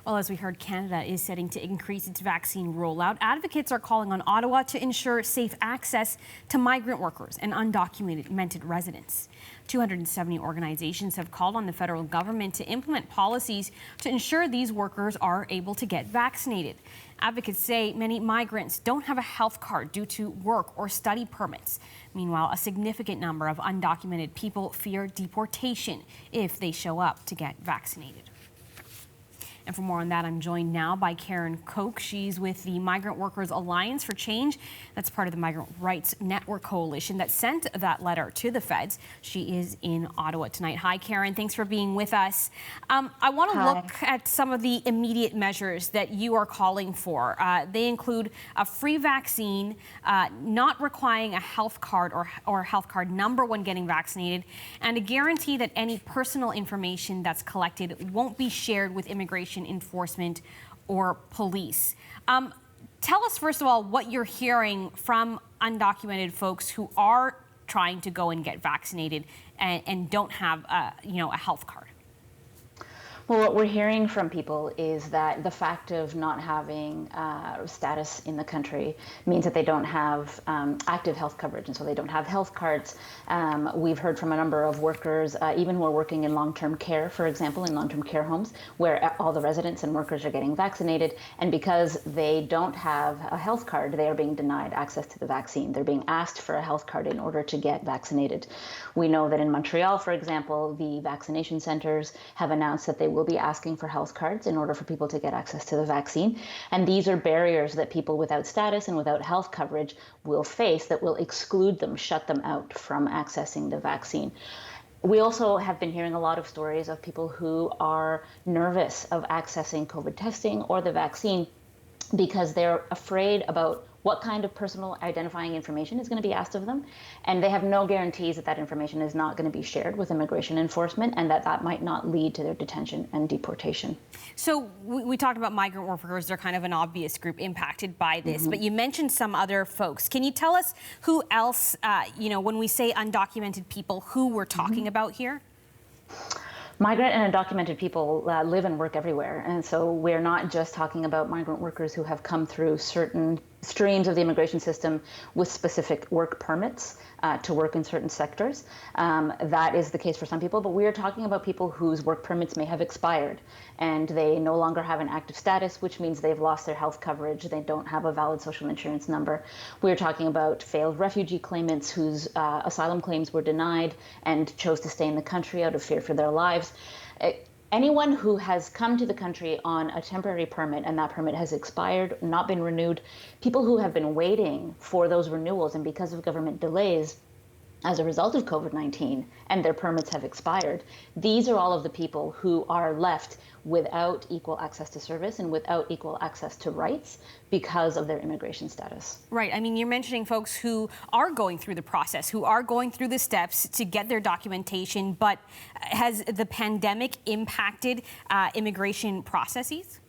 Well, as we heard, Canada is setting to increase its vaccine rollout. Advocates are calling on Ottawa to ensure safe access to migrant workers and undocumented residents. 270 organizations have called on the federal government to implement policies to ensure these workers are able to get vaccinated. Advocates say many migrants don't have a health card due to work or study permits. Meanwhile, a significant number of undocumented people fear deportation if they show up to get vaccinated. And for more on that, I'm joined now by Cocq. She's with the Migrant Workers Alliance for Change. That's part of the Migrant Rights Network Coalition that sent that letter to the feds. She is in Ottawa tonight. Hi, Karen. Thanks for being with us. I want to look at some of the immediate measures that you are calling for. They include a free vaccine, not requiring a health card or health card number when getting vaccinated, and a guarantee that any personal information that's collected won't be shared with immigration enforcement or police. Tell us, first of all, what you're hearing from undocumented folks who are trying to go and get vaccinated and don't have a health card. Well, what we're hearing from people is that the fact of not having status in the country means that they don't have active health coverage, and so they don't have health cards. We've heard from a number of workers, even who are working in long-term care, for example, in long-term care homes, where all the residents and workers are getting vaccinated, and because they don't have a health card, they are being denied access to the vaccine. They're being asked for a health card in order to get vaccinated. We know that in Montreal, for example, the vaccination centers have announced that they will be asking for health cards in order for people to get access to the vaccine. And these are barriers that people without status and without health coverage will face that will exclude them, shut them out from accessing the vaccine. We also have been hearing a lot of stories of people who are nervous of accessing COVID testing or the vaccine because they're afraid about what kind of personal identifying information is going to be asked of them. And they have no guarantees that that information is not going to be shared with immigration enforcement and that might not lead to their detention and deportation. So we talked about migrant workers. They're kind of an obvious group impacted by this, but you mentioned some other folks. Can you tell us who else, when we say undocumented people, who we're talking about here? Migrant and undocumented people live and work everywhere. And so we're not just talking about migrant workers who have come through certain streams of the immigration system with specific work permits to work in certain sectors. That is the case for some people, but we are talking about people whose work permits may have expired and they no longer have an active status, which means they've lost their health coverage. They don't have a valid social insurance number. We're talking about failed refugee claimants whose asylum claims were denied and chose to stay in the country out of fear for their lives. Anyone who has come to the country on a temporary permit and that permit has expired, not been renewed, people who have been waiting for those renewals and because of government delays as a result of COVID-19 and their permits have expired, these are all of the people who are left without equal access to service and without equal access to rights because of their immigration status. Right. I mean, you're mentioning folks who are going through the process, who are going through the steps to get their documentation, but has the pandemic impacted immigration processes?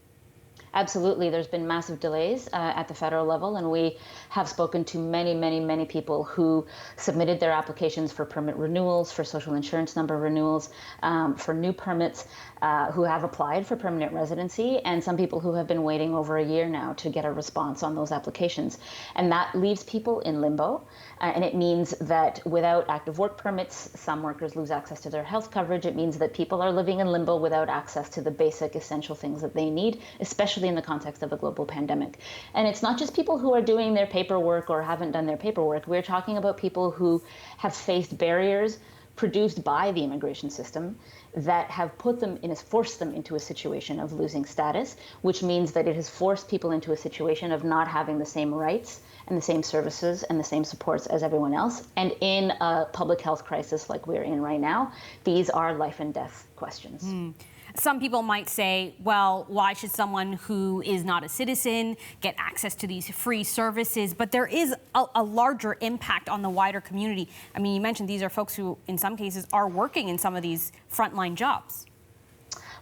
Absolutely. There's been massive delays at the federal level, and we have spoken to many, many, many people who submitted their applications for permit renewals, for social insurance number renewals, for new permits, who have applied for permanent residency, and some people who have been waiting over a year now to get a response on those applications. And that leaves people in limbo, and it means that without active work permits, some workers lose access to their health coverage. It means that people are living in limbo without access to the basic essential things that they need, especially in the context of a global pandemic. And it's not just people who are doing their paperwork or haven't done their paperwork. We're talking about people who have faced barriers produced by the immigration system that have forced them into a situation of losing status, which means that it has forced people into a situation of not having the same rights and the same services and the same supports as everyone else. And in a public health crisis like we're in right now, these are life and death questions. Some people might say, well, why should someone who is not a citizen get access to these free services? But there is a larger impact on the wider community. I mean, you mentioned these are folks who, in some cases, are working in some of these frontline jobs.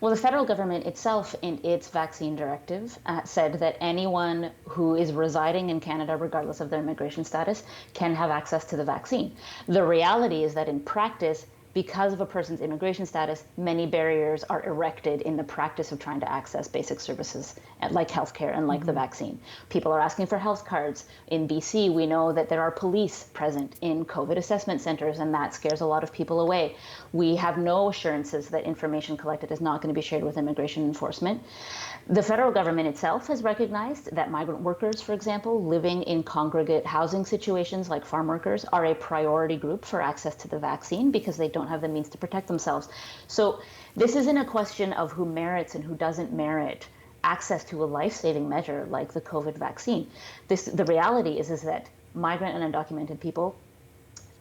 Well, the federal government itself, in its vaccine directive, said that anyone who is residing in Canada, regardless of their immigration status, can have access to the vaccine. The reality is that in practice, because of a person's immigration status, many barriers are erected in the practice of trying to access basic services like healthcare and like the vaccine. People are asking for health cards. In BC, we know that there are police present in COVID assessment centers, and that scares a lot of people away. We have no assurances that information collected is not going to be shared with immigration enforcement. The federal government itself has recognized that migrant workers, for example, living in congregate housing situations like farm workers, are a priority group for access to the vaccine because they don't have the means to protect themselves. So this isn't a question of who merits and who doesn't merit access to a life-saving measure like the COVID vaccine. The reality is that migrant and undocumented people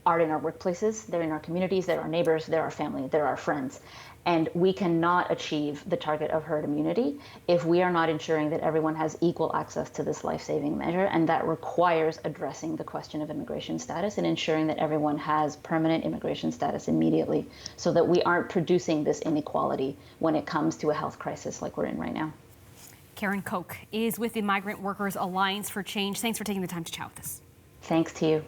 are in our workplaces, they're in our communities, they're our neighbors, they're our family, they're our friends. And we cannot achieve the target of herd immunity if we are not ensuring that everyone has equal access to this life-saving measure, and that requires addressing the question of immigration status and ensuring that everyone has permanent immigration status immediately so that we aren't producing this inequality when it comes to a health crisis like we're in right now. Karen Cocq is with the Migrant Workers Alliance for Change. Thanks for taking the time to chat with us. Thanks to you.